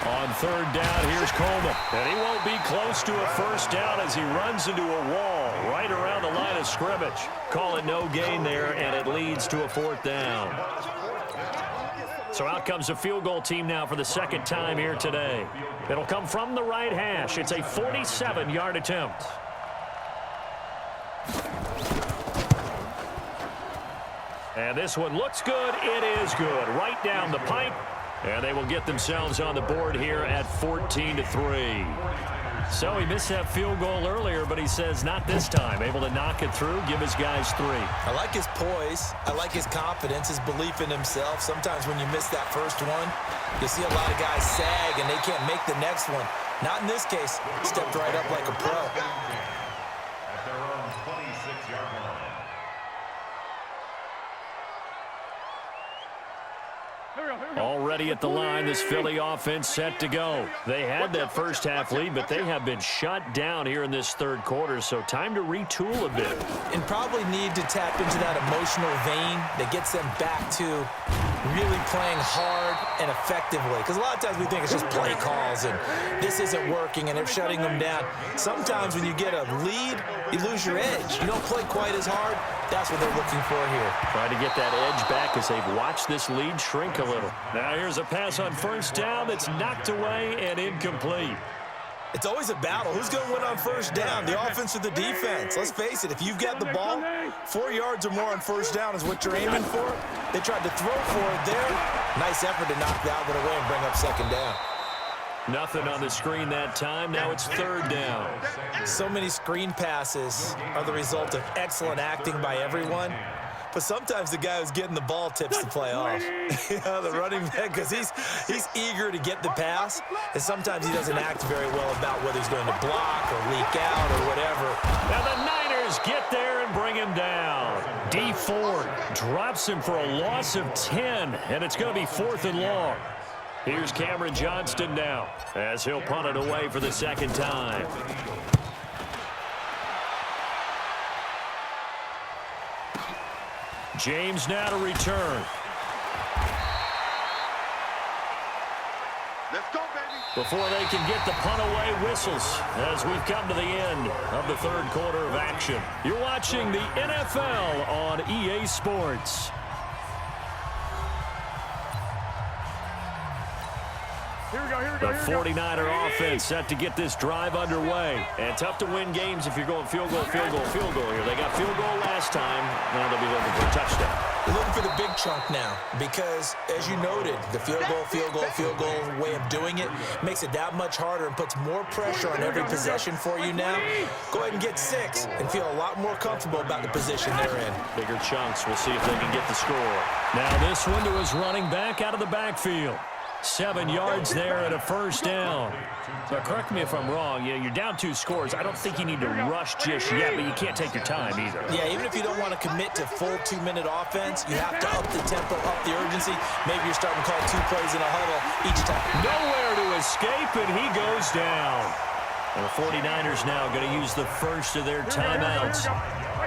On third down, here's Coleman. And he won't be close to a first down as he runs into a wall right around the line of scrimmage. Call it no gain there, and it leads to a fourth down. So out comes a field goal team now for the second time here today. It'll come from the right hash. It's a 47-yard attempt. And this one looks good. It is good. Right down the pipe. And they will get themselves on the board here at 14-3. So he missed that field goal earlier, but he says not this time. Able to knock it through, give his guys 3. I like his poise. I like his confidence, his belief in himself. Sometimes when you miss that first one, you see a lot of guys sag and they can't make the next one. Not in this case. Stepped right up like a pro. At their own 26-yard line. Already at the line, this Philly offense set to go. They had that first half lead, but they have been shut down here in this third quarter, so time to retool a bit. And probably need to tap into that emotional vein that gets them back to really playing hard and effectively. Because a lot of times we think it's just play calls and this isn't working and they're shutting them down. Sometimes when you get a lead, you lose your edge. You don't play quite as hard. That's what they're looking for here. Trying to get that edge back as they've watched this lead shrink a little. Now here's a pass on first down that's knocked away and incomplete. It's always a battle. Who's going to win on first down, the offense or the defense? Let's face it, if you've got the ball, 4 yards or more on first down is what you're aiming for. They tried to throw for it there. Nice effort to knock that one away and bring up second down. Nothing on the screen that time. Now it's third down. So many screen passes are the result of excellent acting by everyone. But sometimes the guy who's getting the ball tips the play off. The running back, because he's eager to get the pass, and sometimes he doesn't act very well about whether he's going to block or leak out or whatever. Now the Niners get there and bring him down. D Ford drops him for a loss of 10, and it's going to be 4th and long. Here's Cameron Johnston now as he'll punt it away for the second time. James now to return. Let's go, baby. Before they can get the punt away, whistles as we've come to the end of the third quarter of action. You're watching the NFL on EA Sports. The 49er offense set to get this drive underway. And tough to win games if you're going field goal, field goal, field goal here. They got field goal last time. Now they'll be looking for a touchdown. They're looking for the big chunk now because, as you noted, the field goal way of doing it makes it that much harder and puts more pressure on every possession for you now. Go ahead and get 6 and feel a lot more comfortable about the position they're in. Bigger chunks. We'll see if they can get the score. Now this one to his running back out of the backfield. 7 yards there and a first down. So correct me if I'm wrong. You're down 2 scores. I don't think you need to rush just yet, but you can't take your time either. Yeah, even if you don't want to commit to full 2-minute offense, you have to up the tempo, up the urgency. Maybe you're starting to call 2 plays in a huddle each time. Nowhere to escape, and he goes down. And the 49ers now going to use the first of their timeouts.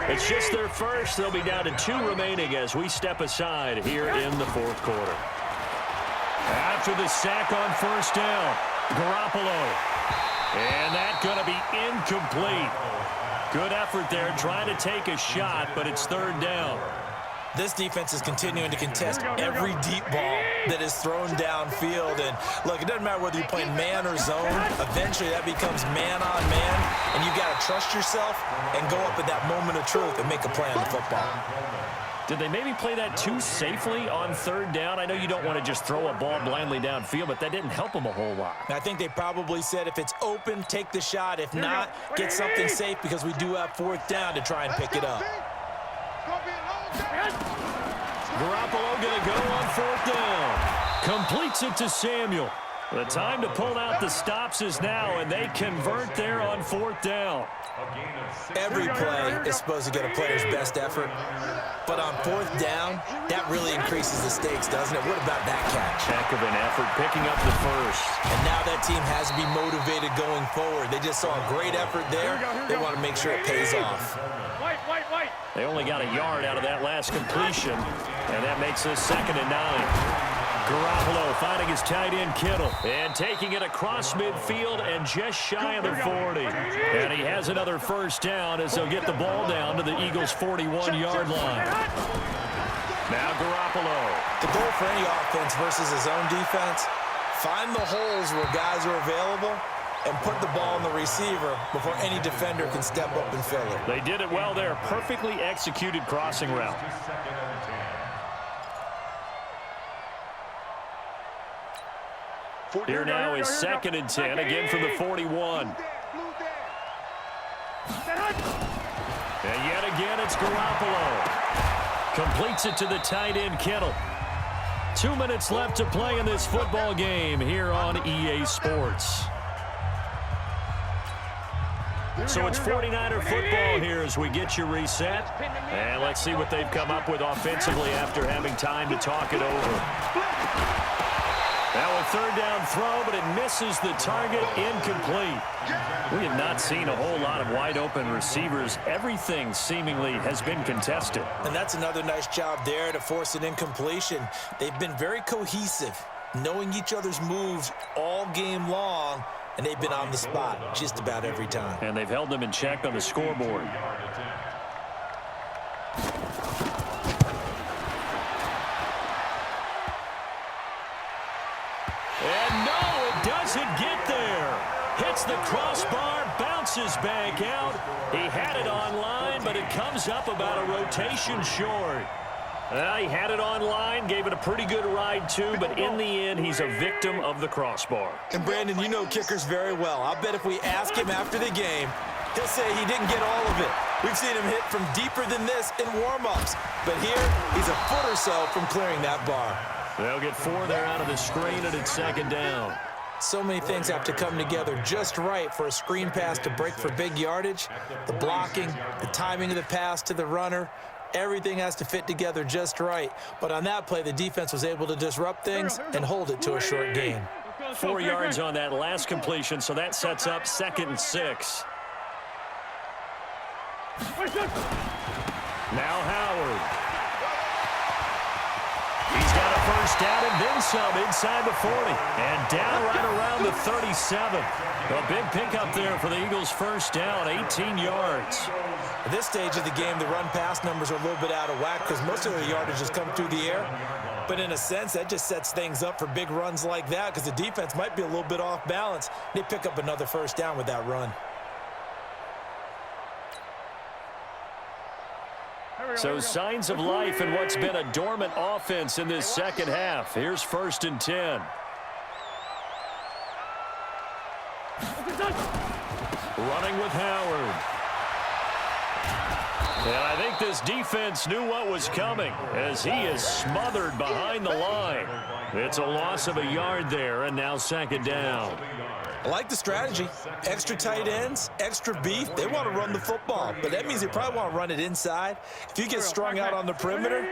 It's just their first. They'll be down to 2 remaining as we step aside here in the fourth quarter. After the sack on first down, Garoppolo. And that's going to be incomplete. Good effort there, trying to take a shot, but it's third down. This defense is continuing to contest every deep ball that is thrown downfield. And, look, it doesn't matter whether you're playing man or zone. Eventually, that becomes man on man, and you've got to trust yourself and go up at that moment of truth and make a play on the football. Did they maybe play that too safely on third down? I know you don't want to just throw a ball blindly downfield, but that didn't help them a whole lot. I think they probably said if it's open, take the shot. If not, get something safe because we do have fourth down to try and pick it up. Garoppolo going to go on fourth down. Completes it to Samuel. The time to pull out the stops is now, and they convert there on fourth down. Every play is supposed to get a player's best effort, but on fourth down, that really increases the stakes, doesn't it? What about that catch? Heck of an effort, picking up the first. And now that team has to be motivated going forward. They just saw a great effort there. They want to make sure it pays off. They only got a yard out of that last completion, and that makes this 2nd and 9. Garoppolo finding his tight end Kittle and taking it across midfield and just shy of the 40. And he has another first down as they'll get the ball down to the Eagles' 41-yard line. Now Garoppolo. The goal for any offense versus his own defense, find the holes where guys are available and put the ball on the receiver before any defender can step up and fill it. They did it well there. Perfectly executed crossing route. Here now is 2nd and 10, again from the 41. And yet again, it's Garoppolo. Completes it to the tight end, Kittle. 2 minutes left to play in this football game here on EA Sports. So it's 49er football here as we get you reset. And let's see what they've come up with offensively after having time to talk it over. Now a 3rd down throw, but it misses the target, incomplete. We have not seen a whole lot of wide-open receivers. Everything seemingly has been contested. And that's another nice job there to force an incompletion. They've been very cohesive, knowing each other's moves all game long, and they've been on the spot just about every time. And they've held them in check on the scoreboard. And no, it doesn't get there. Hits the crossbar, bounces back out. He had it online, but it comes up about a rotation short. He had it online, gave it a pretty good ride too, but in the end, he's a victim of the crossbar. And Brandon, you know kickers very well. I'll bet if we ask him after the game, he'll say he didn't get all of it. We've seen him hit from deeper than this in warm-ups, but here he's a foot or so from clearing that bar. They'll get 4 there out of the screen, and it's 2nd down. So many things have to come together just right for a screen pass to break for big yardage. The blocking, the timing of the pass to the runner, everything has to fit together just right. But on that play, the defense was able to disrupt things and hold it to a short gain. 4 yards on that last completion, so that sets up 2nd and 6. Now Howard. He's got a first down and then some inside the 40. And down right around the 37. A big pickup there for the Eagles' first down, 18 yards. At this stage of the game, the run-pass numbers are a little bit out of whack because most of the yardage has come through the air. But in a sense, that just sets things up for big runs like that because the defense might be a little bit off balance. They pick up another first down with that run. So signs of life in what's been a dormant offense in this second half. Here's 1st and 10. Running with Howard. And I think this defense knew what was coming as he is smothered behind the line. It's a loss of a yard there, and now 2nd down. I like the strategy. Extra tight ends, extra beef. They want to run the football, but that means they probably want to run it inside. If you get strung out on the perimeter,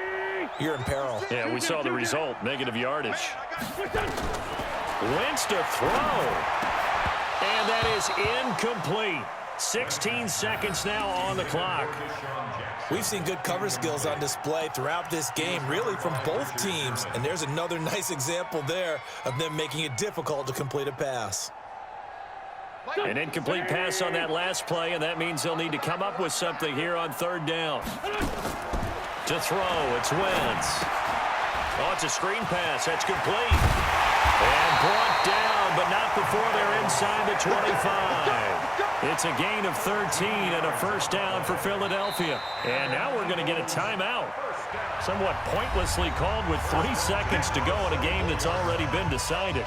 you're in peril. Yeah, we saw the result, negative yardage. Wentz to throw. And that is incomplete. 16 seconds now on the clock. We've seen good cover skills on display throughout this game, really from both teams. And there's another nice example there of them making it difficult to complete a pass. An incomplete pass on that last play, and that means they'll need to come up with something here on 3rd down. To throw, it's Wentz. Oh, it's a screen pass. That's complete. And brought down, but not before they're inside the 25. It's a gain of 13 and a first down for Philadelphia. And now we're going to get a timeout. Somewhat pointlessly called with 3 seconds to go in a game that's already been decided.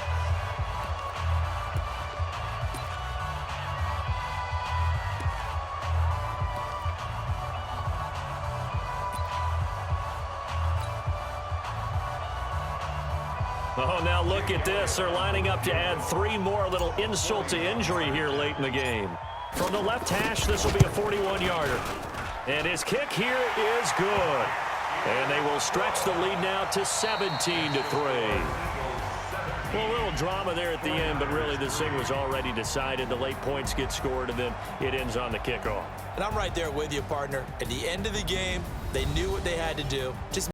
Oh, now look at this. They're lining up to add 3 more, a little insult to injury here late in the game. From the left hash, this will be a 41-yarder. And his kick here is good. And they will stretch the lead now to 17-3. Well, a little drama there at the end, but really this thing was already decided. The late points get scored, and then it ends on the kickoff. And I'm right there with you, partner. At the end of the game, they knew what they had to do. Just